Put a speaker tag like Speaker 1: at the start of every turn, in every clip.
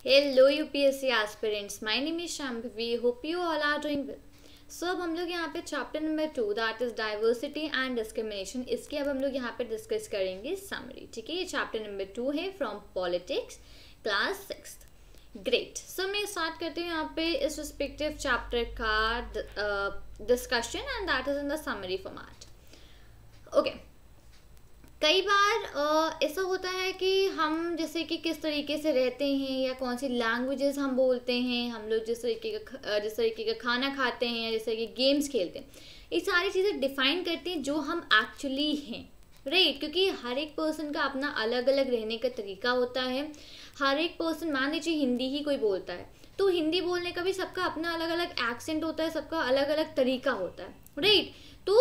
Speaker 1: Hello UPSC aspirants, my name is Shambhavi. Hope you all are doing well. So अब हम लोग यहाँ पे chapter number 2 that is diversity and discrimination, इसकी अब हम लोग यहाँ पे डिस्कस करेंगे समरी. ठीक है, ये चैप्टर नंबर 2 है from politics class 6th. Great. So मैं स्टार्ट करती हूँ यहाँ पे इस रिस्पेक्टिव चैप्टर का discussion and that is in the summary format. Okay, कई बार ऐसा होता है कि हम जैसे कि किस तरीके से रहते हैं या कौन सी लैंग्वेजेस हम बोलते हैं, हम लोग जिस तरीके का खाना खाते हैं या जिस तरीके के गेम्स खेलते हैं, ये सारी चीज़ें डिफाइन करती हैं जो हम एक्चुअली हैं. राइट, क्योंकि हर एक पर्सन का अपना अलग अलग रहने का तरीका होता है. हर एक पर्सन, मान लीजिए हिंदी ही कोई बोलता है तो हिंदी बोलने का भी सबका अपना अलग अलग एक्सेंट होता है, सबका अलग अलग तरीका होता है. राइट, तो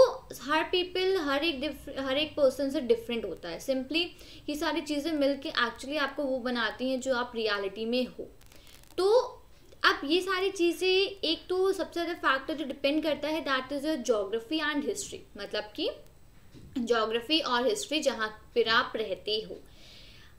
Speaker 1: हर एक पर्सन से डिफरेंट होता है. सिंपली ये सारी चीज़ें मिलके एक्चुअली आपको वो बनाती हैं जो आप रियलिटी में हो. तो अब ये सारी चीज़ें, एक तो सबसे ज़्यादा फैक्टर जो डिपेंड करता है that is your geography and history. मतलब कि ज्योग्राफी और हिस्ट्री जहाँ पर आप रहते हो.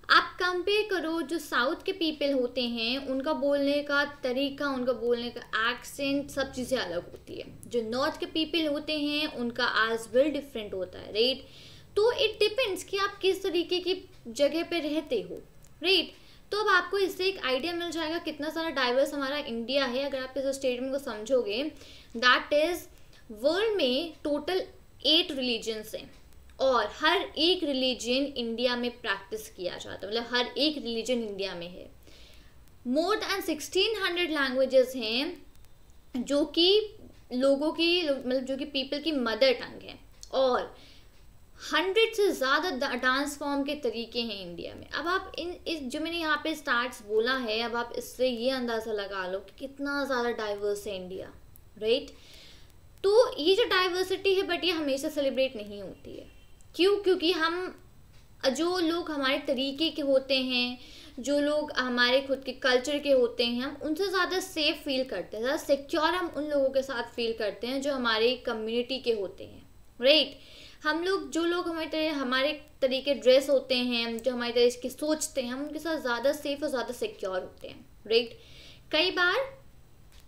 Speaker 1: आप कंपेयर करो, जो साउथ के पीपल होते हैं उनका बोलने का तरीका, उनका बोलने का एक्सेंट, सब चीज़ें अलग होती है. जो नॉर्थ के पीपल होते हैं उनका एज वेल डिफरेंट होता है. राइट, तो इट डिपेंड्स कि आप किस तरीके की जगह पे रहते हो. राइट, तो अब आपको इससे एक आइडिया मिल जाएगा कितना सारा डाइवर्स हमारा इंडिया है. अगर आप इस स्टेटमेंट को समझोगे, दैट इज वर्ल्ड में टोटल 8 रिलीजन्स हैं और हर एक रिलीजन इंडिया में प्रैक्टिस किया जाता है. मतलब हर एक रिलीजन इंडिया में है. मोर देन 1600 लैंग्वेजेस हैं जो कि लोगों की, मतलब जो कि पीपल की मदर टंग है, और 100 से ज़्यादा डांस फॉर्म के तरीके हैं इंडिया में. अब आप इस जो मैंने यहाँ पे स्टार्ट्स बोला है, अब आप इससे ये अंदाज़ा लगा लो कि कितना ज़्यादा डाइवर्स है इंडिया. राइट, तो ये जो डाइवर्सिटी है, बट ये हमेशा सेलिब्रेट नहीं होती है. क्यों? क्योंकि हम, जो लोग हमारे तरीके के होते हैं, जो लोग हमारे खुद के कल्चर के होते हैं, हम उनसे ज़्यादा सेफ फील करते हैं, ज़्यादा सिक्योर हम उन लोगों के साथ फील करते हैं जो हमारे कम्युनिटी के होते हैं. राइट, हम लोग, जो लोग हमारे तरीके ड्रेस होते हैं, जो हमारे तरीके के सोचते हैं, हम उनके साथ ज़्यादा सेफ और ज़्यादा सिक्योर होते हैं. राइट, कई बार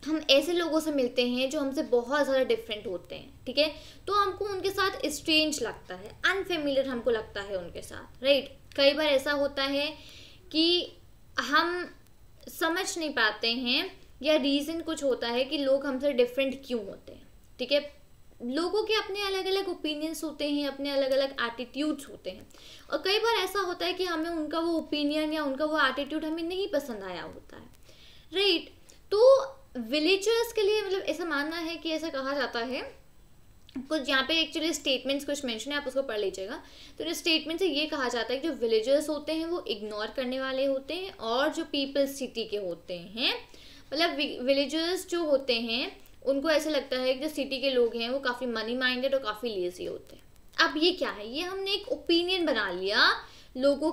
Speaker 1: हम ऐसे लोगों से मिलते हैं जो हमसे बहुत ज़्यादा डिफरेंट होते हैं. ठीक है, तो हमको उनके साथ स्ट्रेंज लगता है, अनफेमिलियर हमको लगता है उनके साथ. राइट, कई बार ऐसा होता है कि हम समझ नहीं पाते हैं या रीज़न कुछ होता है कि लोग हमसे डिफरेंट क्यों होते हैं. ठीक है, लोगों के अपने अलग अलग ओपिनियंस होते हैं, अपने अलग अलग एटीट्यूड्स होते हैं, और कई बार ऐसा होता है कि हमें उनका वो ओपिनियन या उनका वो एटीट्यूड हमें नहीं पसंद आया होता है. राइट, तो विलेजर्स के लिए, मतलब ऐसा मानना है कि ऐसा कहा जाता है, कुछ यहाँ पे एक्चुअली स्टेटमेंट्स कुछ मेंशन है, आप उसको पढ़ लीजिएगा. तो इस स्टेटमेंट से ये कहा जाता है कि जो विलेजर्स होते हैं वो इग्नोर करने वाले होते हैं, और जो पीपल सिटी के होते हैं, मतलब विलेजर्स जो होते हैं उनको ऐसा लगता है कि जो सिटी के लोग हैं वो काफ़ी मनी माइंडेड और काफ़ी लेजी होते हैं. अब ये क्या है? ये हमने एक ओपिनियन बना लिया लोगों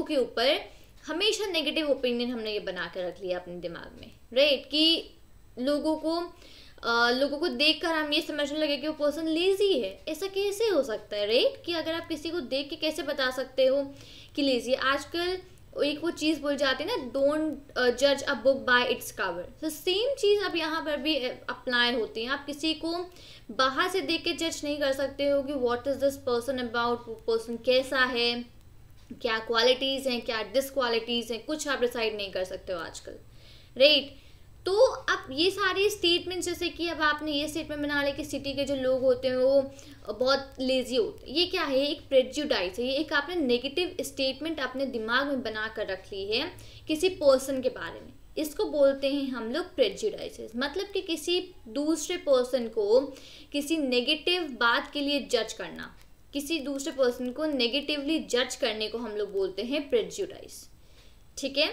Speaker 1: के ऊपर. हमेशा नेगेटिव ओपिनियन हमने ये बना के रख लिया अपने दिमाग में. राइट, कि लोगों को देखकर हम ये समझने लगे कि वो पर्सन लेजी है. ऐसा कैसे हो सकता है? राइट, कि अगर आप किसी को देख के कैसे बता सकते हो कि लेजी है? आजकल एक वो चीज़ बोल जाती है ना, डोंट जज a book by its cover. तो सेम चीज़ अब यहाँ पर भी अप्लाई होती है. आप किसी को बाहर से देख के जज नहीं कर सकते हो कि what is this person about, वो पर्सन कैसा है, क्या क्वालिटीज़ हैं, क्या डिसक्वालिटीज़ हैं, कुछ आप डिसाइड नहीं कर सकते हो आजकल. राइट, तो अब ये सारे स्टेटमेंट्स, जैसे कि अब आपने ये स्टेटमेंट बना लिया कि सिटी के जो लोग होते हैं वो बहुत लेजी होते हैं, ये क्या है? एक प्रेजुडाइज है. ये एक आपने नेगेटिव स्टेटमेंट अपने दिमाग में बना कर रख ली है किसी पर्सन के बारे में. इसको बोलते हैं हम लोग प्रेजुडाइसेस. मतलब कि किसी दूसरे पर्सन को किसी नेगेटिव बात के लिए जज करना, किसी दूसरे पर्सन को नेगेटिवली जज करने को हम लोग बोलते हैं प्रेजुडाइज. ठीक है,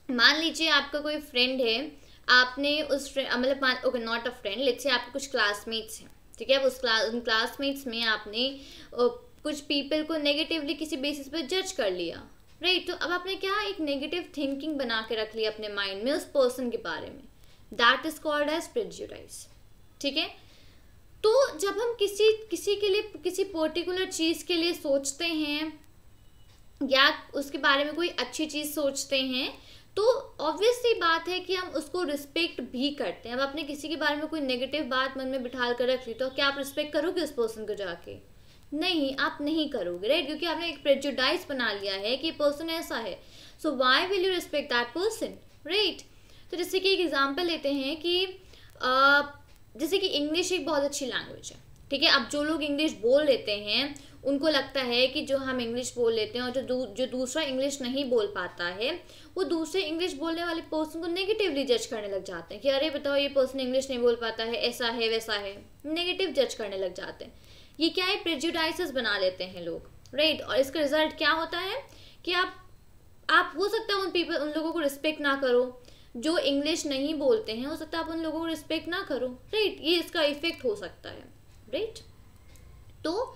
Speaker 1: मान लीजिए आपका कोई फ्रेंड है, आपने उस मतलब okay, not a friend, let's say आपके कुछ क्लासमेट्स हैं. ठीक है, अब उन क्लासमेट्स में आपने कुछ पीपल को नेगेटिवली किसी बेसिस पर जज कर लिया. राइट, तो अब आपने क्या, एक नेगेटिव थिंकिंग बना के रख लिया अपने माइंड में उस पर्सन के बारे में. That is called as prejudice. ठीक है, तो जब हम किसी के लिए, किसी पर्टिकुलर चीज़ के लिए सोचते हैं या उसके बारे में कोई अच्छी चीज़ सोचते हैं, तो ऑब्वियस सी बात है कि हम उसको रिस्पेक्ट भी करते हैं। अब आपने किसी के बारे में कोई नेगेटिव बात मन में बिठा कर रख ली, तो क्या आप रिस्पेक्ट करोगे उस पर्सन को जाके? नहीं, आप नहीं करोगे, राइट? क्योंकि आपने एक प्रेजुडाइज बना लिया है कि पर्सन ऐसा है, so why will you respect that person, right? तो जैसे कि एक एग्जांपल लेते हैं कि जैसे कि इंग्लिश एक बहुत अच्छी लैंग्वेज है, ठीक है। अब जो लोग इंग्लिश बोल लेते हैं उनको लगता है कि जो हम इंग्लिश बोल लेते हैं और जो दूसरा इंग्लिश नहीं बोल पाता है, वो दूसरे इंग्लिश बोलने वाले पर्सन को नेगेटिवली जज करने लग जाते हैं कि अरे बताओ ये पर्सन इंग्लिश नहीं बोल पाता है, ऐसा है वैसा है, नेगेटिव जज करने लग जाते हैं। ये क्या है, प्रेजुडाइसेस बना लेते हैं लोग, राइट? और इसका रिजल्ट क्या होता है कि आप हो सकता है उन लोगों को रिस्पेक्ट ना करो जो इंग्लिश नहीं बोलते हैं, हो सकता है आप उन लोगों को रिस्पेक्ट ना करो, राइट? ये इसका इफेक्ट हो सकता है, राइट? तो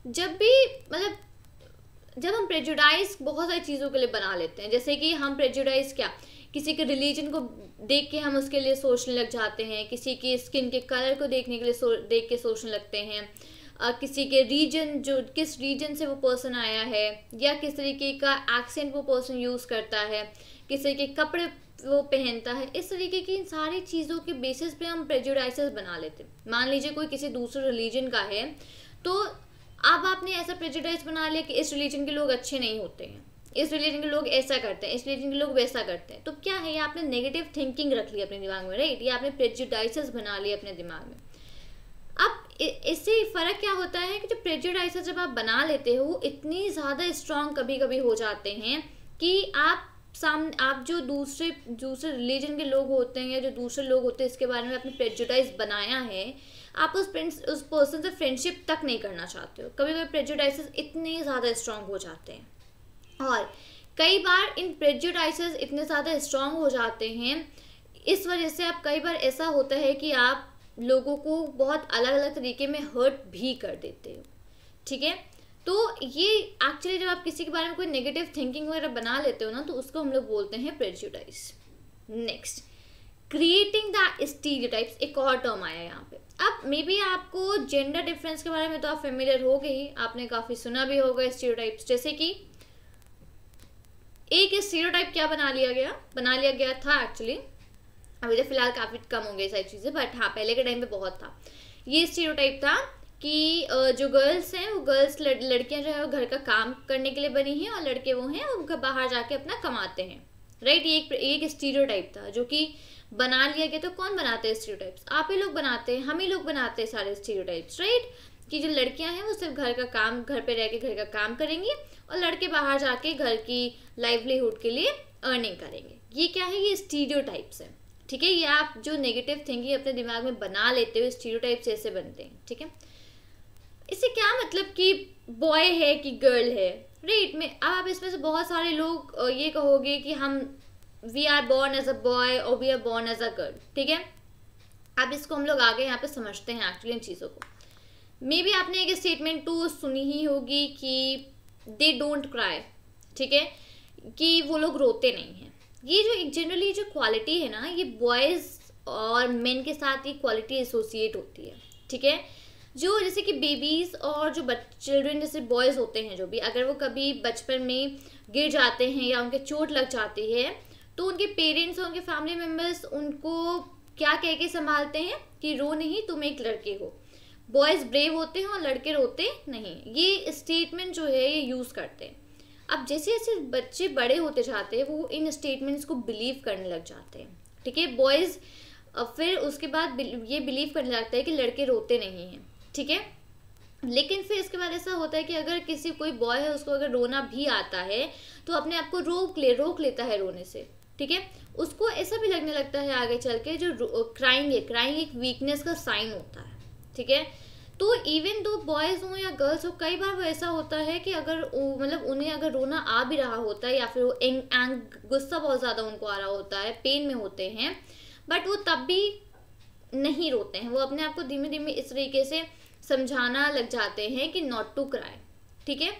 Speaker 1: जब हम प्रेजुडाइज बहुत सारी चीज़ों के लिए बना लेते हैं, जैसे कि हम प्रेजुडाइज क्या, किसी के रिलीजन को देख के हम उसके लिए सोचने लग जाते हैं, किसी की स्किन के कलर को देखने के लिए देख के सोचने लगते हैं, किसी के रीजन, जो किस रीजन से वो पर्सन आया है, या किस तरीके का एक्सेंट वो पर्सन यूज़ करता है, किसी के कपड़े वो पहनता है, इस तरीके की इन सारी चीज़ों के बेसिस पे हम प्रेजुडाइसेस बना लेते हैं। मान लीजिए कोई किसी दूसरे रिलीजन का है, तो अब आपने ऐसा प्रेजुडाइज बना लिया कि इस रिलीजन के लोग अच्छे नहीं होते हैं, इस रिलीजन के लोग ऐसा करते हैं, इस रिलीजन के लोग वैसा करते हैं। तो क्या है, ये आपने नेगेटिव थिंकिंग रख ली अपने दिमाग में, राइट? ये आपने प्रेजुडाइसेस बना लिए अपने दिमाग में। अब इससे फ़र्क क्या होता है कि जो प्रेजुडाइसेस जब आप बना लेते हो वो इतनी ज़्यादा स्ट्रॉन्ग कभी कभी हो जाते हैं कि आप जो दूसरे रिलीजन के लोग होते हैं या जो दूसरे लोग होते हैं इसके बारे में आपने प्रेजुडाइज बनाया है, आप उस पर्सन से फ्रेंडशिप तक नहीं करना चाहते हो। कभी कभी प्रेजुडाइसेस इतने ज़्यादा स्ट्रॉन्ग हो जाते हैं, और कई बार इन प्रेजुडाइसेस इतने ज़्यादा स्ट्रॉन्ग हो जाते हैं, इस वजह से आप कई बार ऐसा होता है कि आप लोगों को बहुत अलग अलग तरीके में हर्ट भी कर देते हो, ठीक है? तो ये एक्चुअली जब आप किसी के बारे में कोई नेगेटिव थिंकिंग वगैरह बना लेते हो ना, तो उसको हम लोग बोलते हैं prejudice. Next, creating the stereotypes, एक और टर्म आया यहाँ पे। अब मे बी आपको जेंडर डिफरेंस के बारे में तो आप फेमिलियर हो गए ही, आपने काफ़ी सुना भी होगा स्टीरियोटाइप्स। जैसे कि एक स्टीरियोटाइप क्या बना लिया गया था एक्चुअली, अभी तो फिलहाल काफ़ी कम हो गई सारी चीज़ें, बट हाँ पहले के टाइम पे बहुत था। ये स्टीरियोटाइप था कि जो गर्ल्स हैं वो लड़कियां जो है वो घर का काम करने के लिए बनी हैं, और लड़के वो हैं वो बाहर जाके अपना कमाते हैं, राइट? ये एक स्टीरियोटाइप था जो कि बना लिया गया। तो कौन बनाते हैं स्टीरियोटाइप्स? आप ही लोग बनाते हैं, हम ही लोग बनाते हैं सारे स्टीरियोटाइप्स, राइट? कि जो लड़कियां हैं वो सिर्फ घर पे रह के घर का काम करेंगी, और लड़के बाहर जाके घर की लाइवलीहुड के लिए अर्निंग करेंगे। ये क्या है, ये स्टीरियोटाइप्स है, ठीक है? ये आप जो नेगेटिव थिंकिंग अपने दिमाग में बना लेते हो, स्टीरियोटाइप्स ऐसे बनते हैं, ठीक है? इससे क्या मतलब कि बॉय है कि गर्ल है, राइट? में अब आप इसमें से बहुत सारे लोग ये कहोगे कि हम we are born as a boy और we are born as a girl, ठीक है? अब इसको हम लोग आगे यहाँ पे समझते हैं एक्चुअली इन चीज़ों को। मे बी आपने एक स्टेटमेंट तो सुनी ही होगी कि दे डोंट क्राई, ठीक है? कि वो लोग रोते नहीं हैं। ये जो एक जनरली जो क्वालिटी है ना, ये बॉयज़ और मेन के साथ ये क्वालिटी एसोसिएट होती है, ठीक है? जो जैसे कि बेबीज़ और जो चिल्ड्रन जैसे बॉयज़ होते हैं, जो भी अगर वो कभी बचपन में गिर जाते हैं या उनके चोट लग जाती है, तो उनके पेरेंट्स और उनके फैमिली मेम्बर्स उनको क्या कह के संभालते हैं कि रो नहीं, तुम एक लड़के हो। बॉयज़ ब्रेव होते हैं और लड़के रोते नहीं, ये स्टेटमेंट जो है ये यूज़ करते हैं। अब जैसे जैसे बच्चे बड़े होते जाते हैं वो इन स्टेटमेंट्स को बिलीव करने लग जाते हैं, ठीक है? बॉयज़ फिर उसके बाद ये बिलीव करने लगता है कि लड़के रोते नहीं हैं, ठीक है? लेकिन फिर इसके बाद ऐसा होता है कि अगर कोई बॉय है उसको अगर रोना भी आता है तो अपने आप को रोक लेता है रोने से, ठीक है? उसको ऐसा भी लगने लगता है आगे चल के जो क्राइंग एक वीकनेस का साइन होता है, ठीक है? तो इवन दो बॉयज़ हों या गर्ल्स हो, कई बार वो ऐसा होता है कि अगर मतलब उन्हें अगर रोना आ भी रहा होता है या फिर वो गुस्सा बहुत ज़्यादा उनको आ रहा होता है, पेन में होते हैं, बट वो तब भी नहीं रोते हैं। वो अपने आप को धीमे धीमे इस तरीके से समझाना लग जाते हैं कि नॉट टू क्राई, ठीक है?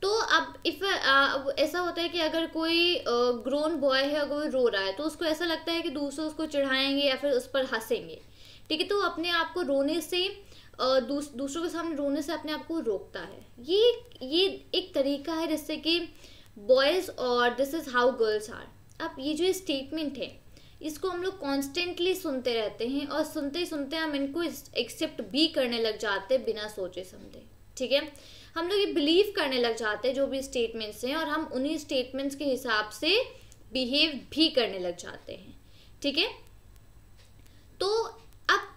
Speaker 1: तो अब ऐसा होता है कि अगर कोई ग्रोन बॉय है, अगर वो रो रहा है तो उसको ऐसा लगता है कि दूसरे उसको चिढ़ाएंगे या फिर उस पर हंसेंगे, ठीक है? तो अपने आप को रोने से दूसरों के सामने रोने से अपने आप को रोकता है। ये एक तरीका है जिससे कि बॉयज़ और this is how girls are. अब ये जो स्टेटमेंट है इसको हम लोग कॉन्स्टेंटली सुनते रहते हैं और सुनते सुनते हम इनको एक्सेप्ट भी करने लग जाते हैं बिना सोचे समझे। ठीक है, हम लोग ये बिलीव करने लग जाते हैं जो भी स्टेटमेंट्स हैं, और हम उन्हीं स्टेटमेंट्स के हिसाब से बिहेव भी करने लग जाते हैं। ठीक है, तो अब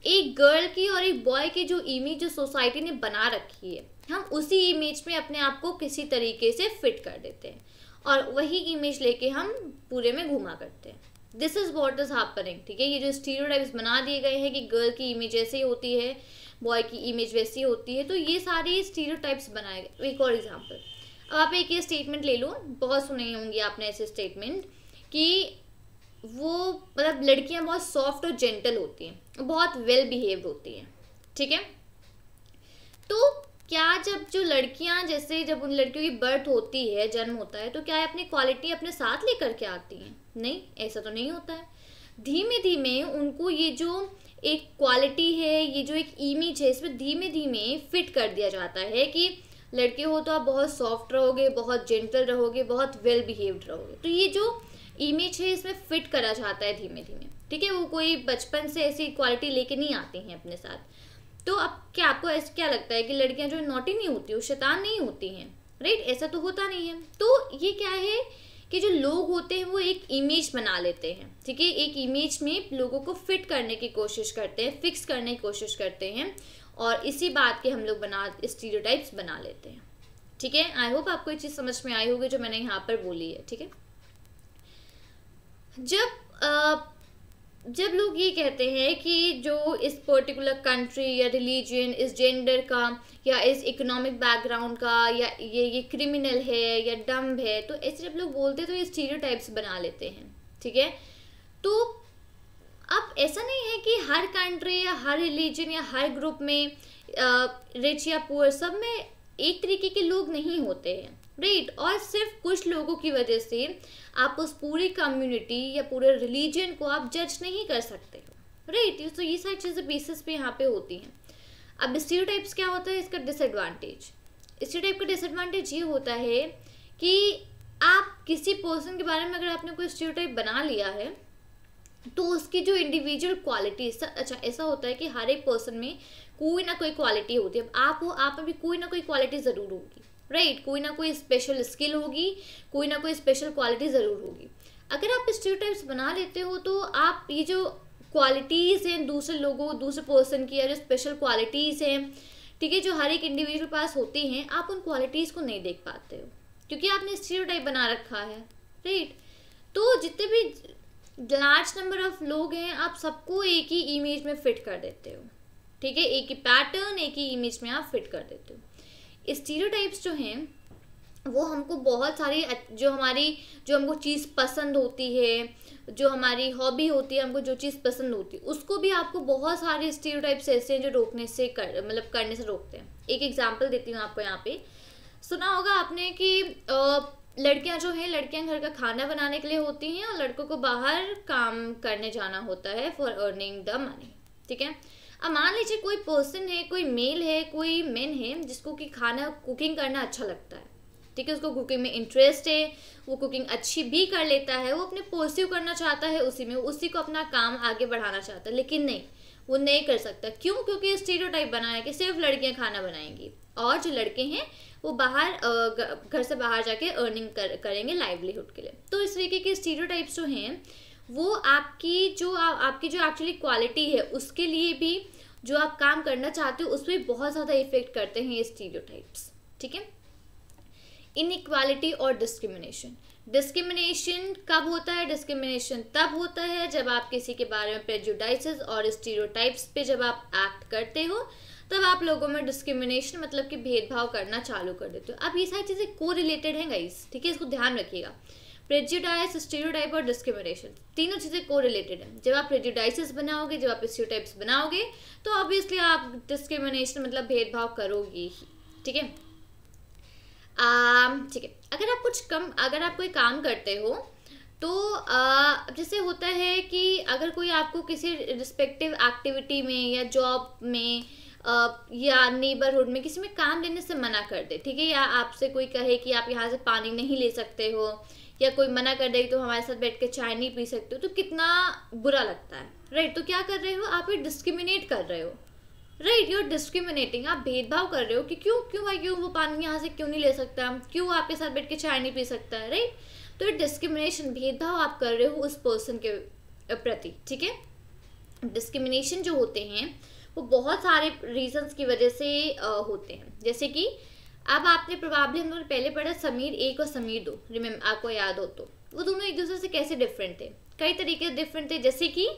Speaker 1: एक गर्ल की और एक बॉय की जो इमेज जो सोसाइटी ने बना रखी है, हम उसी इमेज में अपने आप को किसी तरीके से फिट कर देते हैं और वही इमेज लेके हम पूरे में घुमा करते हैं। This is what is happening. ठीक है, ये जो स्टीरियोटाइप्स बना दिए गए हैं कि गर्ल की इमेज ऐसी होती है, बॉय की इमेज वैसी होती है, तो ये सारे स्टीरियोटाइप्स बनाए गए। एक और एग्जांपल, अब आप एक ये स्टेटमेंट ले लो, बहुत सुने होंगे आपने ऐसे स्टेटमेंट कि वो मतलब लड़कियां बहुत सॉफ्ट और जेंटल होती हैं, बहुत वेल बिहेव्ड होती हैं। ठीक है, तो क्या जब जो लड़कियां जैसे जब उन लड़कियों की बर्थ होती है, जन्म होता है, तो क्या है अपनी क्वालिटी अपने साथ लेकर के आती हैं? नहीं, ऐसा तो नहीं होता है। धीमे धीमे उनको ये जो एक क्वालिटी है, ये जो एक इमेज है, इसमें धीमे धीमे फिट कर दिया जाता है कि लड़के हो तो आप बहुत सॉफ्ट रहोगे, बहुत जेंटल रहोगे, बहुत वेल बिहेव्ड रहोगे। तो ये जो इमेज है इसमें फिट करा जाता है धीमे धीमे। ठीक है, वो कोई बचपन से ऐसी क्वालिटी लेके नहीं आती हैं अपने साथ। तो अब क्या आपको ऐसा क्या लगता है कि लड़कियां जो नॉटी नहीं होती, वो शैतान नहीं होती हैं? राइट, ऐसा तो होता नहीं है। तो ये क्या है कि जो लोग होते हैं वो एक इमेज बना लेते हैं। ठीक है, एक इमेज में लोगों को फिट करने की कोशिश करते हैं, फिक्स करने की कोशिश करते हैं, और इसी बात के हम लोग स्टीरियोटाइप्स बना लेते हैं। ठीक है, आई होप आपको ये चीज़ समझ में आई होगी जो मैंने यहाँ पर बोली है। ठीक है, जब लोग ये कहते हैं कि जो इस पर्टिकुलर कंट्री या रिलीजन, इस जेंडर का या इस इकोनॉमिक बैकग्राउंड का, या ये क्रिमिनल है या डम्ब है, तो ऐसे जब लोग बोलते हैं तो ये स्टीरियोटाइप्स बना लेते हैं। ठीक है, तो अब ऐसा नहीं है कि हर कंट्री या हर रिलीजन या हर ग्रुप में रिच या पुअर सब में एक तरीके के लोग नहीं होते हैं। राइट, और सिर्फ कुछ लोगों की वजह से आप उस पूरी कम्युनिटी या पूरे रिलीजन को आप जज नहीं कर सकते हो। राइट, तो ये सारी चीज़ें बेसिस पे यहाँ पे होती हैं। अब स्टीरियोटाइप्स क्या होता है, इसका डिसएडवांटेज, स्टीरियोटाइप का डिसएडवांटेज ये होता है कि आप किसी पर्सन के बारे में अगर आपने कोई स्टीरियोटाइप बना लिया है तो उसकी जो इंडिविजुअल क्वालिटी, अच्छा ऐसा होता है कि हर एक पर्सन में कोई ना कोई क्वालिटी होती है। अब आप हो, आप में भी कोई ना कोई क्वालिटी ज़रूर होगी। राइट, कोई ना कोई स्पेशल स्किल होगी, कोई ना कोई स्पेशल क्वालिटी ज़रूर होगी। अगर आप स्टीरियोटाइप्स बना लेते हो तो आप ये जो क्वालिटीज़ हैं दूसरे लोगों, दूसरे पर्सन की, या जो स्पेशल क्वालिटीज़ हैं, ठीक है, जो हर एक इंडिविजुअल पास होती हैं, आप उन क्वालिटीज़ को नहीं देख पाते हो क्योंकि आपने स्टीरियोटाइप बना रखा है। राइट, तो जितने भी लार्ज नंबर ऑफ लोग हैं आप सबको एक ही इमेज में फिट कर देते हो। ठीक है, एक ही पैटर्न, एक ही इमेज में आप फिट कर देते हो। स्टीरियोटाइप्स जो हैं वो हमको बहुत सारी जो हमको चीज़ पसंद होती है, जो हमारी हॉबी होती है, हमको जो चीज़ पसंद होती है, उसको भी आपको बहुत सारे स्टीरियोटाइप्स ऐसे हैं जो रोकने से करने से रोकते हैं। एक एग्जांपल देती हूँ आपको। यहाँ पे सुना होगा आपने कि लड़कियां जो हैं, लड़कियां घर का खाना बनाने के लिए होती हैं और लड़कों को बाहर काम करने जाना होता है फॉर अर्निंग द मनी। ठीक है, अब मान लीजिए कोई पर्सन है, कोई मेल है, कोई मेन है जिसको कि खाना कुकिंग करना अच्छा लगता है। ठीक है, उसको कुकिंग में इंटरेस्ट है, वो कुकिंग अच्छी भी कर लेता है, वो अपने परस्यू करना चाहता है उसी में, उसी को अपना काम आगे बढ़ाना चाहता है, लेकिन नहीं, वो नहीं कर सकता। क्यों? क्योंकि स्टीरियोटाइप बना है कि सिर्फ लड़कियां खाना बनाएंगी और जो लड़के हैं वो बाहर घर से बाहर जाके अर्निंग करेंगे लाइवलीहुड के लिए। तो इस तरीके के स्टीरियोटाइप्स जो हैं वो आपकी जो एक्चुअली क्वालिटी है उसके लिए भी, जो आप काम करना चाहते हो उस पर बहुत ज़्यादा इफेक्ट करते हैं ये स्टीरियोटाइप्स। ठीक है, इनइक्वालिटी और डिस्क्रिमिनेशन। डिस्क्रिमिनेशन कब होता है? डिस्क्रिमिनेशन तब होता है जब आप किसी के बारे में प्रेजुडाइसेस और स्टीरियोटाइप्स पे जब आप एक्ट करते हो, तब आप लोगों में डिस्क्रिमिनेशन मतलब कि भेदभाव करना चालू कर देते हो। अब ये सारी चीज़ें को रिलेटेड हैं गाइस, ठीक है, इसको ध्यान रखिएगा। प्रेजुडाइस, स्टीरियोटाइप और डिस्क्रिमिनेशन तीनों चीज़ें को रिलेटेड हैं। जब आप प्रेजुडाइसेस बनाओगे, जब आप स्टीरियोटाइप्स बनाओगे, तो ऑब्वियसली आप डिस्क्रिमिनेशन मतलब भेदभाव करोगे ही। ठीक है, ठीक है, अगर आप कोई काम करते हो तो जैसे होता है कि अगर कोई आपको किसी रिस्पेक्टिव एक्टिविटी में या जॉब में या नेबरहुड में किसी में काम लेने से मना कर दे, ठीक है, या आपसे कोई कहे कि आप यहाँ से पानी नहीं ले सकते हो, या कोई मना कर दे कि तुम हमारे साथ बैठ के चाय नहीं पी सकते हो, तो कितना बुरा लगता है, राइट। तो क्या कर रहे हो आप, ये डिस्क्रिमिनेट कर रहे हो, राइट, यू आर डिस्क्रिमिनेटिंग, आप भेदभाव कर रहे हो कि क्यों भाई, क्यों वो पानी यहाँ से क्यों नहीं ले सकता, क्यों आपके साथ बैठ के चाय नहीं पी सकता है, राइट। तो ये डिस्क्रिमिनेशन, भेदभाव आप कर रहे हो उस पर्सन के प्रति, ठीक है। डिस्क्रिमिनेशन जो होते हैं वो बहुत सारे रीजंस की वजह से होते हैं, जैसे कि अब आपने प्रोबेबली, हम लोगों ने पहले पढ़ा समीर 1 और समीर 2, रिमेम्बर आपको याद हो तो, वो दोनों एक दूसरे से कैसे डिफरेंट थे, कई तरीके से डिफरेंट थे, जैसे कि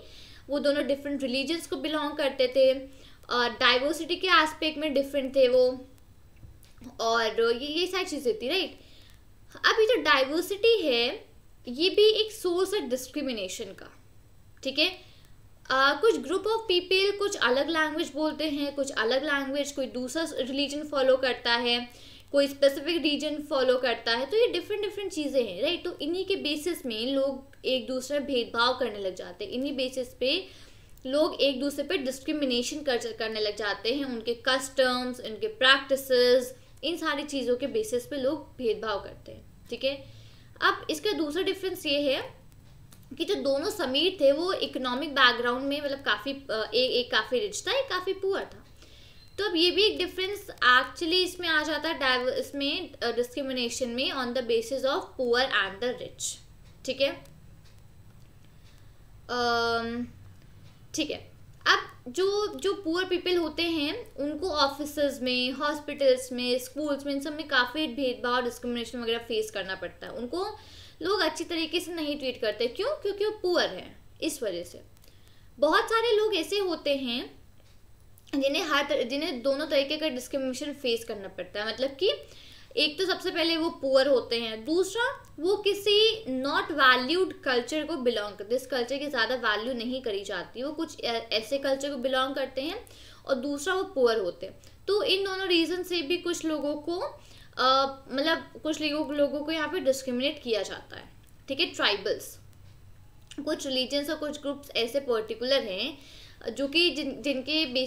Speaker 1: वो दोनों डिफरेंट रिलीजन्स को बिलोंग करते थे, डाइवर्सिटी के एस्पेक्ट में डिफरेंट थे वो, और ये सारी चीज़ें थी, राइट। अब ये जो डाइवर्सिटी है ये भी एक सोर्स है डिस्क्रिमिनेशन का, ठीक है। कुछ ग्रुप ऑफ पीपल कुछ अलग लैंग्वेज बोलते हैं, कुछ अलग लैंग्वेज, कोई दूसरा रिलीजन फॉलो करता है, कोई स्पेसिफिक रीजन फॉलो करता है, तो ये डिफरेंट चीज़ें हैं, राइट। तो इन्हीं के बेसिस में लोग एक दूसरे में भेदभाव करने लग जाते हैं, इन्हीं बेसिस पे लोग एक दूसरे पे डिस्क्रिमिनेशन करने लग जाते हैं, उनके कस्टम्स, उनके प्रैक्टिसेस, इन सारी चीज़ों के बेसिस पे लोग भेदभाव करते हैं, ठीक है। अब इसका दूसरा डिफरेंस ये है कि जो दोनों समीर थे वो इकोनॉमिक बैकग्राउंड में मतलब काफ़ी एक काफ़ी रिच था, एक काफ़ी पुअर था। तो अब ये भी एक डिफरेंस एक्चुअली इसमें आ जाता है, इसमें डिस्क्रिमिनेशन में on the basis of poor and the rich, ठीक है, ठीक है। अब जो पुअर पीपल होते हैं उनको ऑफिसेज में, हॉस्पिटल्स में, स्कूल्स में, इन सब में काफ़ी भेदभाव, डिस्क्रिमिनेशन वगैरह फेस करना पड़ता है, उनको लोग अच्छी तरीके से नहीं ट्रीट करते, क्यों, क्योंकि वो पुअर हैं, इस वजह से। बहुत सारे लोग ऐसे होते हैं जिन्हें दोनों तरीके का डिस्क्रिमिनेशन फेस करना पड़ता है, मतलब कि एक तो सबसे पहले वो पुअर होते हैं, दूसरा वो किसी नॉट वैल्यूड कल्चर को बिलोंग करते हैं, इस कल्चर की ज़्यादा वैल्यू नहीं करी जाती, वो कुछ ऐसे कल्चर को बिलोंग करते हैं, और दूसरा वो पुअर होते हैं। तो इन दोनों रीज़न से भी कुछ लोगों को मतलब कुछ लोगों को यहाँ पे डिस्क्रिमिनेट किया जाता है, ठीक है। ट्राइबल्स, कुछ रिलीजन्स और कुछ ग्रुप्स ऐसे पर्टिकुलर हैं जो कि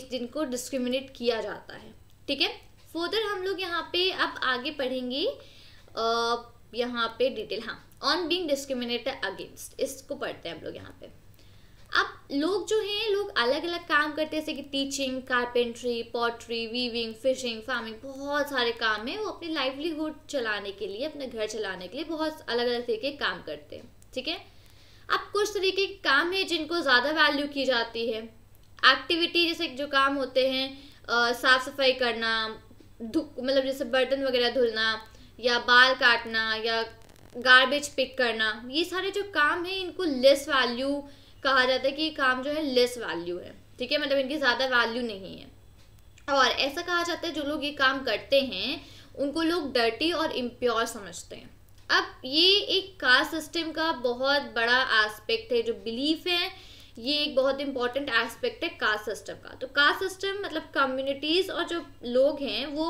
Speaker 1: जिनको डिस्क्रिमिनेट किया जाता है, ठीक है। फर्दर हम लोग यहाँ पे अब आगे पढ़ेंगे यहाँ पे डिटेल, हाँ, ऑन बीइंग डिस्क्रिमिनेटेड अगेंस्ट, इसको पढ़ते हैं हम लोग यहाँ पे। अब लोग जो हैं, लोग अलग अलग काम करते हैं, जैसे कि teaching, carpentry, pottery, weaving, fishing, farming, बहुत सारे काम हैं, वो अपनी लाइवलीहुड चलाने के लिए, अपने घर चलाने के लिए बहुत अलग अलग तरीके के काम करते हैं, ठीक है। अब कुछ तरीके के काम हैं जिनको ज़्यादा वैल्यू की जाती है, एक्टिविटी जैसे जो काम होते हैं, साफ़ सफाई करना, मतलब जैसे बर्तन वगैरह धुलना, या बाल काटना, या गार्बेज पिक करना, ये सारे जो काम हैं इनको लेस वैल्यू कहा जाता है कि काम जो है लेस वैल्यू है, ठीक है, मतलब इनकी ज़्यादा वैल्यू नहीं है। और ऐसा कहा जाता है जो लोग ये काम करते हैं उनको लोग डर्टी और इम्प्योर समझते हैं। अब ये एक कास्ट सिस्टम का बहुत बड़ा एस्पेक्ट है, जो बिलीफ है, ये एक बहुत इंपॉर्टेंट एस्पेक्ट है कास्ट सिस्टम का। तो कास्ट सिस्टम मतलब कम्युनिटीज़ और जो लोग हैं वो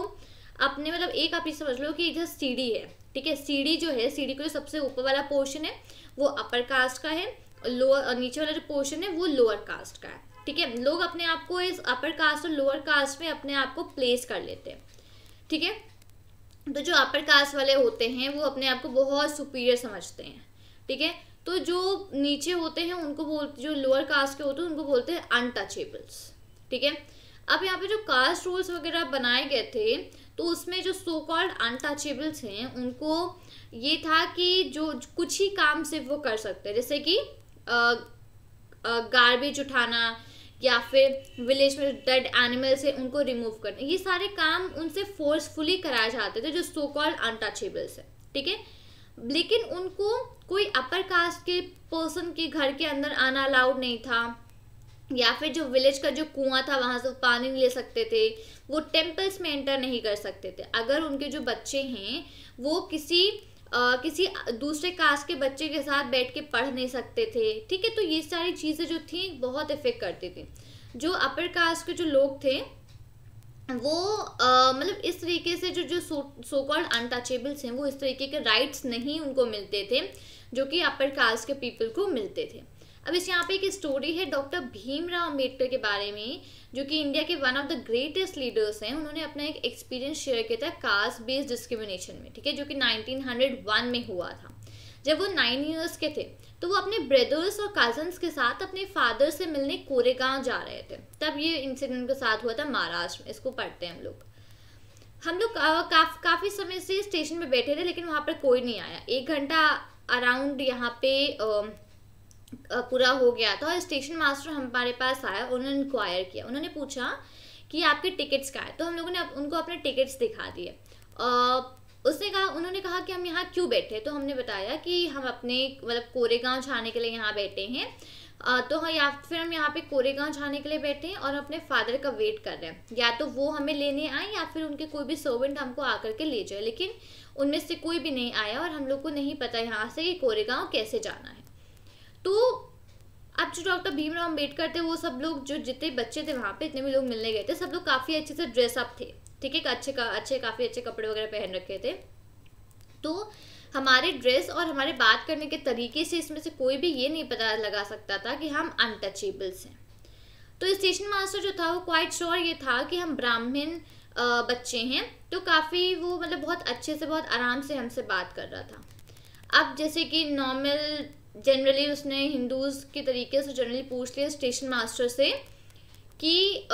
Speaker 1: अपने, मतलब एक आप ये समझ लो कि इधर सीढ़ी है, ठीक है, सीढ़ी जो है, सीढ़ी को जो सबसे ऊपर वाला पोर्शन है वो अपर कास्ट का है, लोअर और नीचे वाला जो पोर्शन है वो लोअर कास्ट का है, ठीक है। लोग अपने आप को इस अपर कास्ट और लोअर कास्ट में अपने आप को प्लेस कर लेते हैं, ठीक है। तो जो अपर कास्ट वाले होते हैं वो अपने आप को बहुत सुपीरियर समझते हैं, ठीक है। तो जो नीचे होते हैं उनको जो लोअर कास्ट के होते हैं उनको बोलते हैं अनटचेबल्स, ठीक है। अब यहाँ पे जो कास्ट रूल्स वगैरह बनाए गए थे तो उसमें जो सो कॉल्ड अनटचेबल्स हैं उनको ये था कि जो कुछ ही काम सिर्फ वो कर सकते हैं, जैसे कि गार्बेज उठाना, या फिर विलेज में डेड एनिमल्स है उनको रिमूव करना, ये सारे काम उनसे फोर्सफुली कराए जाते थे जो सो कॉल्ड अनटचेबल्स है, ठीक है। लेकिन उनको कोई अपर कास्ट के पर्सन के घर के अंदर आना अलाउड नहीं था, या फिर जो विलेज का जो कुआं था वहाँ से पानी नहीं ले सकते थे, वो टेम्पल्स में एंटर नहीं कर सकते थे, अगर उनके जो बच्चे हैं वो किसी दूसरे कास्ट के बच्चे के साथ बैठ के पढ़ नहीं सकते थे, ठीक है। तो ये सारी चीज़ें जो थी बहुत इफेक्ट करती थी। जो अपर कास्ट के जो लोग थे वो मतलब इस तरीके से जो सो कॉल्ड अनटचेबल्स हैं वो इस तरीके के राइट्स नहीं उनको मिलते थे जो कि अपर कास्ट के पीपल को मिलते थे। अब इस यहाँ पे एक स्टोरी है डॉक्टर भीमराव अम्बेडकर के बारे में, जो कि इंडिया के one of the greatest leaders हैं। उन्होंने अपना एक एक्सपीरियंस शेयर किया था कास्ट बेस्ड डिस्क्रिमिनेशन में, ठीक है, जो कि 1901 में हुआ था। जब वो 9 ईयर्स के थे तो वो अपने ब्रदर्स और कजन्स के साथ अपने फादर से मिलने कोरेगांव जा रहे थे। तब ये इंसिडेंट उनके साथ हुआ था महाराष्ट्र में। इसको पढ़ते हैं हम लोग काफ़ी समय से स्टेशन पे बैठे थे, लेकिन वहाँ पर कोई नहीं आया। 1 घंटा अराउंड यहाँ पे पूरा हो गया था और स्टेशन मास्टर हमारे पास आया। उन्होंने इंक्वायर किया, उन्होंने पूछा कि आपके टिकट्स कहाँ हैं। तो हम लोगों ने उनको अपने टिकट्स दिखा दिए। उन्होंने कहा कि हम यहाँ क्यों बैठे, तो हमने बताया कि हम अपने मतलब कोरेगांव जाने के लिए यहाँ बैठे हैं। तो हाँ, या फिर हम यहाँ पे कोरेगांव जाने के लिए बैठे हैं और अपने फादर का वेट कर रहे हैं, या तो वो हमें लेने आए या फिर उनके कोई भी सर्वेंट हमको आकर के ले जाए। लेकिन उनमें से कोई भी नहीं आया और हम लोग को नहीं पता यहाँ से कि कोरेगांव कैसे जाना है। तो अब जो डॉक्टर भीमराव अम्बेडकर थे, वो सब लोग जो जितने बच्चे थे वहाँ पे, इतने भी लोग मिलने गए थे, सब लोग काफ़ी अच्छे से ड्रेसअप थे, ठीक है, काफ़ी अच्छे कपड़े वगैरह पहन रखे थे। तो हमारे ड्रेस और हमारे बात करने के तरीके से इसमें से कोई भी ये नहीं पता लगा सकता था कि हम अनटचेबल्स हैं। तो स्टेशन मास्टर जो था वो क्वाइट श्योर ये था कि हम ब्राह्मण बच्चे हैं, तो काफ़ी वो मतलब बहुत अच्छे से, बहुत आराम से हमसे बात कर रहा था। अब जैसे कि नॉर्मल जनरली उसने हिंदूज़ के तरीके से जनरली पूछ लिया स्टेशन मास्टर से कि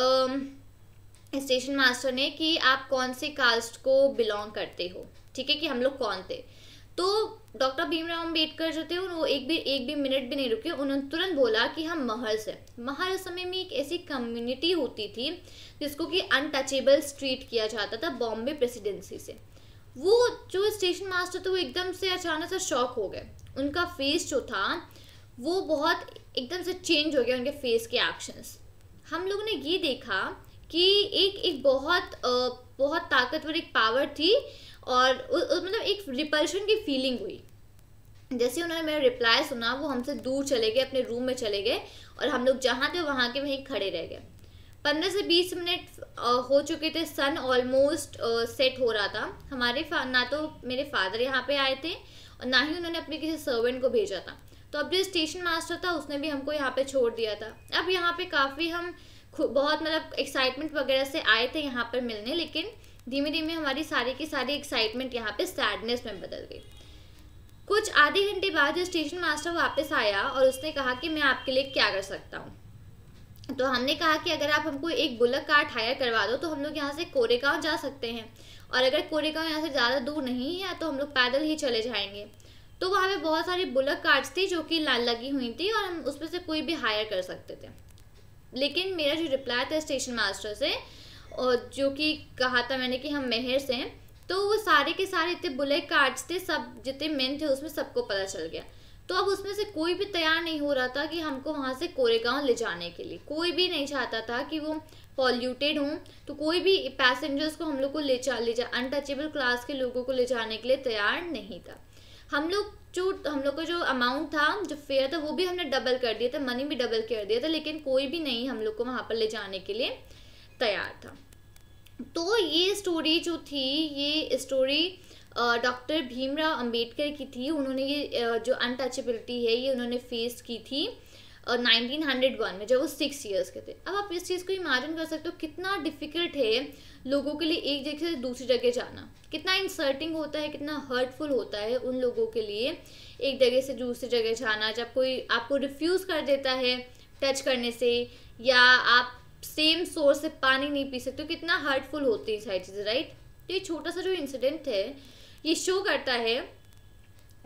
Speaker 1: स्टेशन मास्टर ने कि आप कौन से कास्ट को बिलोंग करते हो, ठीक है, कि हम लोग कौन थे। तो डॉक्टर भीमराव अम्बेडकर जो थे वो एक भी मिनट भी नहीं रुके, उन्होंने तुरंत बोला कि हम महर से। महर समय में एक ऐसी कम्युनिटी होती थी जिसको कि अनटचेबल्स ट्रीट किया जाता था बॉम्बे प्रेसिडेंसी से। वो जो स्टेशन मास्टर थे वो एकदम से अचानक से शॉक हो गए। उनका फेस जो था वो बहुत एकदम से चेंज हो गया, उनके फेस के एक्शंस। हम लोगों ने ये देखा कि एक बहुत ताकतवर एक पावर थी और मतलब एक रिपल्शन की फीलिंग हुई। जैसे उन्होंने मेरा रिप्लाई सुना, वो हमसे दूर चले गए, अपने रूम में चले गए और हम लोग जहाँ थे वहाँ के वहीं खड़े रह गए। 15 से 20 मिनट हो चुके थे, सन ऑलमोस्ट सेट हो रहा था। ना तो मेरे फादर यहाँ पे आए थे और ना ही उन्होंने अपने किसी सर्वेंट को भेजा था। तो अब जो स्टेशन मास्टर था उसने भी हमको यहाँ पे छोड़ दिया था। अब यहाँ पे काफ़ी हम बहुत मतलब एक्साइटमेंट वगैरह से आए थे यहाँ पर मिलने, लेकिन धीमे धीमे हमारी सारी की सारी एक्साइटमेंट यहाँ पे सैडनेस में बदल गई। कुछ आधे घंटे बाद जो स्टेशन मास्टर वापस आया और उसने कहा कि मैं आपके लिए क्या कर सकता हूँ। तो हमने कहा कि अगर आप हमको एक बुलक कार्ट हायर करवा दो तो हम लोग यहाँ से कोरेगांव जा सकते हैं, और अगर कोरेगांव यहाँ से ज़्यादा दूर नहीं है तो हम लोग पैदल ही चले जाएंगे। तो वहाँ पे बहुत सारी बुलक कार्ट्स थी जो कि लगी हुई थी और हम उसमें से कोई भी हायर कर सकते थे। लेकिन मेरा जो रिप्लाई था स्टेशन मास्टर से, और जो कि कहा था मैंने कि हम महर से हैं, तो वो सारे के सारे इतने बुलेट कार्ड्स थे, सब जितने मेन थे उसमें सबको पता चल गया। तो अब उसमें से कोई भी तैयार नहीं हो रहा था कि हमको वहाँ से कोरेगांव ले जाने के लिए। कोई भी नहीं चाहता था कि वो पॉल्यूटेड हों, तो कोई भी पैसेंजर्स को हम लोग को ले जा अनटचेबल क्लास के लोगों को ले जाने के लिए तैयार नहीं था। हम लोग का जो अमाउंट था, जो फेयर था, वो भी हमने डबल कर दिया था, मनी भी डबल कर दिया था, लेकिन कोई भी नहीं हम लोग को वहाँ पर ले जाने के लिए तैयार था। तो ये स्टोरी जो थी, ये स्टोरी डॉक्टर भीमराव अंबेडकर की थी। उन्होंने ये जो अनटचेबिलिटी है ये उन्होंने फेस की थी 1901 में, जब वो 6 ईयर्स के थे। अब आप इस चीज़ को इमेजिन कर सकते हो कितना डिफ़िकल्ट है लोगों के लिए एक जगह से दूसरी जगह जाना, कितना इंसल्टिंग होता है, कितना हर्टफुल होता है उन लोगों के लिए एक जगह से दूसरी जगह जाना। जब कोई आपको रिफ्यूज़ कर देता है टच करने से, या आप सेम सोर्स से पानी नहीं पी सकते, तो कितना हर्टफुल होती है सारी चीज़ें, राइट। तो ये छोटा सा जो इंसिडेंट है ये शो करता है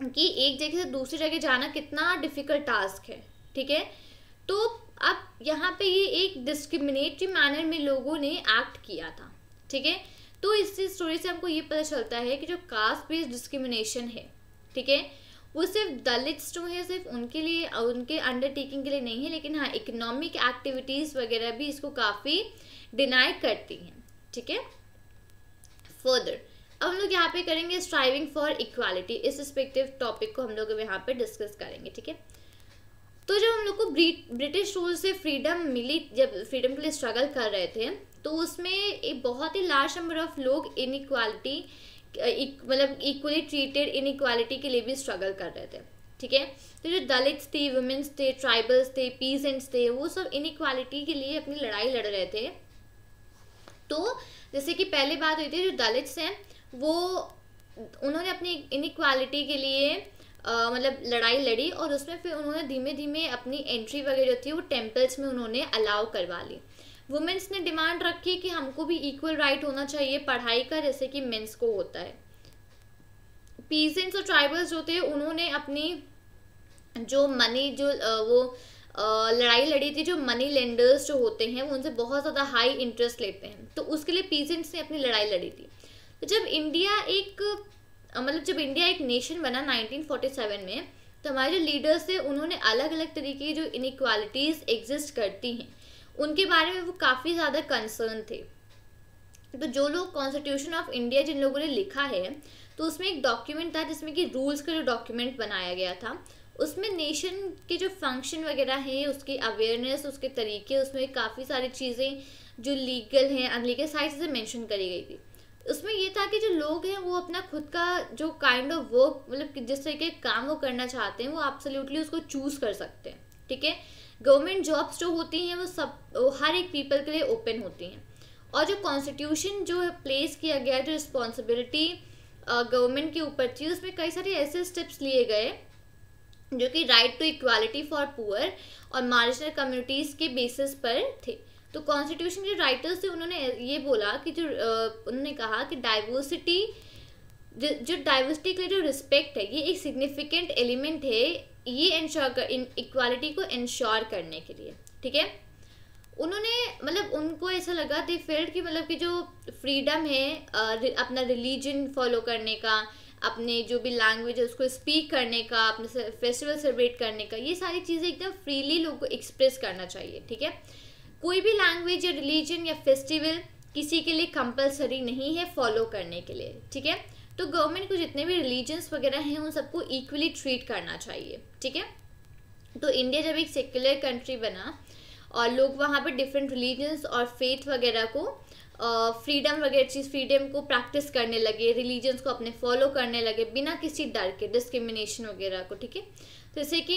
Speaker 1: कि एक जगह से दूसरी जगह जाना कितना डिफ़िकल्ट टास्क है, ठीक है। तो अब यहाँ पे ये एक डिस्क्रिमिनेटरी मैनर में लोगों ने एक्ट किया था, ठीक है। तो इस स्टोरी से हमको ये पता चलता है कि जो कास्ट बेस्ड डिस्क्रिमिनेशन है, ठीक है, वो सिर्फ दलित्स जो है सिर्फ उनके लिए, उनके अंडरटेकिंग के लिए नहीं है, लेकिन हाँ इकोनॉमिक एक्टिविटीज़ वगैरह भी इसको काफ़ी डिनाई करती हैं, ठीक है। फर्दर अब हम लोग यहाँ पे करेंगे स्ट्राइविंग फॉर इक्वालिटी, इस रिस्पेक्टिव टॉपिक को हम लोग यहाँ पे डिस्कस करेंगे, ठीक है। तो जब हम लोग को ब्रिटिश रूल से फ्रीडम मिली, जब फ्रीडम के लिए स्ट्रगल कर रहे थे, तो उसमें एक बहुत ही लार्ज नंबर ऑफ लोग इनइक्वालिटी मतलब इक्वली ट्रीटेड इनइक्वालिटी के लिए भी स्ट्रगल कर रहे थे। ठीक है। तो जो दलित्स थे, वुमेन्स थे, ट्राइबल्स थे, पीजेंट्स थे, वो सब इनइक्वालिटी के लिए अपनी लड़ाई लड़ रहे थे। तो जैसे कि पहले बात हुई थी, जो दलित्स हैं वो उन्होंने अपनी इनइक्वालिटी के लिए मतलब लड़ाई लड़ी, और उसमें फिर उन्होंने धीमे धीमे अपनी एंट्री वगैरह जो थी वो टेम्पल्स में उन्होंने अलाउ करवा ली। वुमेन्स ने डिमांड रखी कि हमको भी इक्वल राइट होना चाहिए पढ़ाई का, जैसे कि मेंस को होता है। पीजेंट्स और ट्राइबल्स जो थे उन्होंने अपनी जो मनी जो वो लड़ाई लड़ी थी, जो मनी लेंडर्स जो होते हैं वो उनसे बहुत ज़्यादा हाई इंटरेस्ट लेते हैं, तो उसके लिए पीजेंट्स ने अपनी लड़ाई लड़ी थी। तो जब इंडिया एक नेशन बना 1947 में, तो हमारे जो लीडर्स थे उन्होंने अलग अलग तरीके की जो इनइक्वालिटीज़ एग्जिस्ट करती हैं उनके बारे में वो काफ़ी ज़्यादा कंसर्न थे। तो जो लोग कॉन्स्टिट्यूशन ऑफ इंडिया जिन लोगों ने लिखा है, तो उसमें एक डॉक्यूमेंट था जिसमें कि रूल्स का जो डॉक्यूमेंट बनाया गया था, उसमें नेशन के जो फंक्शन वगैरह हैं, उसकी अवेयरनेस, उसके तरीके, उसमें काफ़ी सारी चीज़ें जो लीगल हैं, अनलीगल सारी चीज़ें मेंशन करी गई थी। उसमें ये था कि जो लोग हैं वो अपना खुद का जो काइंड ऑफ वर्क, मतलब जिस तरीके के काम वो करना चाहते हैं, वो एब्सोल्युटली उसको चूज़ कर सकते हैं, ठीक है। गवर्नमेंट जॉब्स जो होती हैं वो हर एक पीपल के लिए ओपन होती हैं, और जो कॉन्स्टिट्यूशन जो प्लेस किया गया, जो रिस्पॉन्सिबिलिटी गवर्नमेंट के ऊपर थी, उसमें कई सारे ऐसे स्टेप्स लिए गए जो कि right to equality for poor और मार्जिनल कम्युनिटीज़ के बेसिस पर थे। तो कॉन्स्टिट्यूशन के राइटर्स थे उन्होंने ये बोला कि उन्होंने कहा कि डाइवर्सिटी के लिए जो रिस्पेक्ट है ये एक सिग्निफिकेंट एलिमेंट है, ये इक्वालिटी को इंश्योर करने के लिए, ठीक है। उन्होंने मतलब उनको ऐसा लगा दे फेल्ट कि मतलब कि जो फ्रीडम है अपना रिलीजन फॉलो करने का, अपने जो भी लैंग्वेज है उसको स्पीक करने का, अपने फेस्टिवल सेलिब्रेट करने का, ये सारी चीज़ें एकदम फ्रीली लोगों को एक्सप्रेस करना चाहिए, ठीक है। कोई भी लैंग्वेज या रिलीजन या फेस्टिवल किसी के लिए कंपलसरी नहीं है फॉलो करने के लिए, ठीक है। तो गवर्नमेंट को जितने भी रिलीजन्स वगैरह हैं उन सबको इक्वली ट्रीट करना चाहिए, ठीक है। तो इंडिया जब एक सेक्युलर कंट्री बना और लोग वहाँ पे डिफरेंट रिलीजन्स और फेथ वगैरह को फ्रीडम को प्रैक्टिस करने लगे, रिलीजन्स को अपने फॉलो करने लगे बिना किसी डर के, डिस्क्रिमिनेशन वगैरह को, ठीक है। तो जैसे कि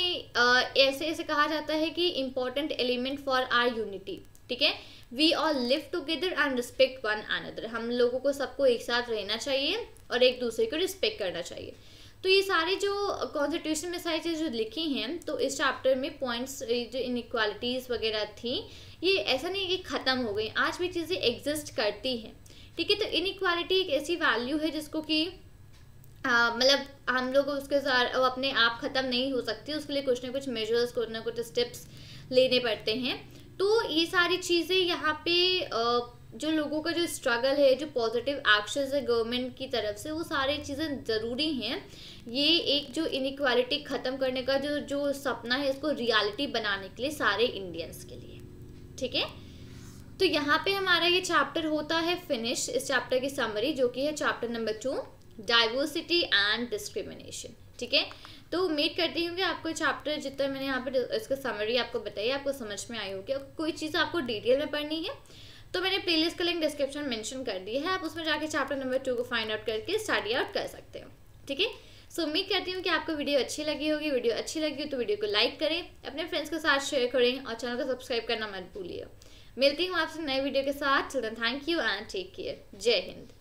Speaker 1: ऐसे कहा जाता है कि important element for our unity, ठीक है, we all live together and respect one another, हम लोगों को सबको एक साथ रहना चाहिए और एक दूसरे को रिस्पेक्ट करना चाहिए। तो ये सारे जो कॉन्स्टिट्यूशन में सारी चीज़ें जो लिखी हैं, तो इस चैप्टर में पॉइंट्स जो इनइक्वालिटीज़ वगैरह थी, ये ऐसा नहीं है कि ख़त्म हो गई, आज भी चीज़ें एग्जिस्ट करती हैं, ठीक है। तो इनइक्वालिटी एक ऐसी वैल्यू है जिसको कि मतलब हम लोग उसके साथ अपने आप ख़त्म नहीं हो सकती, उसके लिए कुछ ना कुछ मेजर्स, कुछ ना कुछ स्टेप्स लेने पड़ते हैं। तो ये सारी चीज़ें यहाँ पे जो लोगों का जो स्ट्रगल है, जो पॉजिटिव एक्शंस है गवर्नमेंट की तरफ से, वो सारी चीज़ें ज़रूरी हैं। ये एक जो इनइक्वालिटी ख़त्म करने का जो सपना है, इसको रियलिटी बनाने के लिए सारे इंडियंस के लिए, ठीक है। तो यहाँ पे हमारा ये चैप्टर होता है फिनिश, इस चैप्टर की समरी जो कि है chapter number 2, diversity and discrimination, ठीक है। तो उम्मीद करती हूँ कि आपको चैप्टर जितना मैंने यहाँ पे इसका समरी आपको बताई, आपको समझ में आई होगी। कोई चीज़ आपको डिटेल में पढ़नी है तो मैंने प्लेलिस्ट का लिंक डिस्क्रिप्शन मेंशन कर दी है, आप उसमें जाके चैप्टर नंबर 2 को फाइंड आउट करके स्टडी आउट कर सकते हो, ठीक है। सो उम्मीद करती हूँ कि आपको वीडियो अच्छी लगी होगी। वीडियो अच्छी लगी हो तो वीडियो को लाइक करें, अपने फ्रेंड्स के साथ शेयर करें और चैनल को सब्सक्राइब करना मत भूलिए। मिलती हूँ आपसे नए वीडियो के साथ। Thank you and take care. जय हिंद।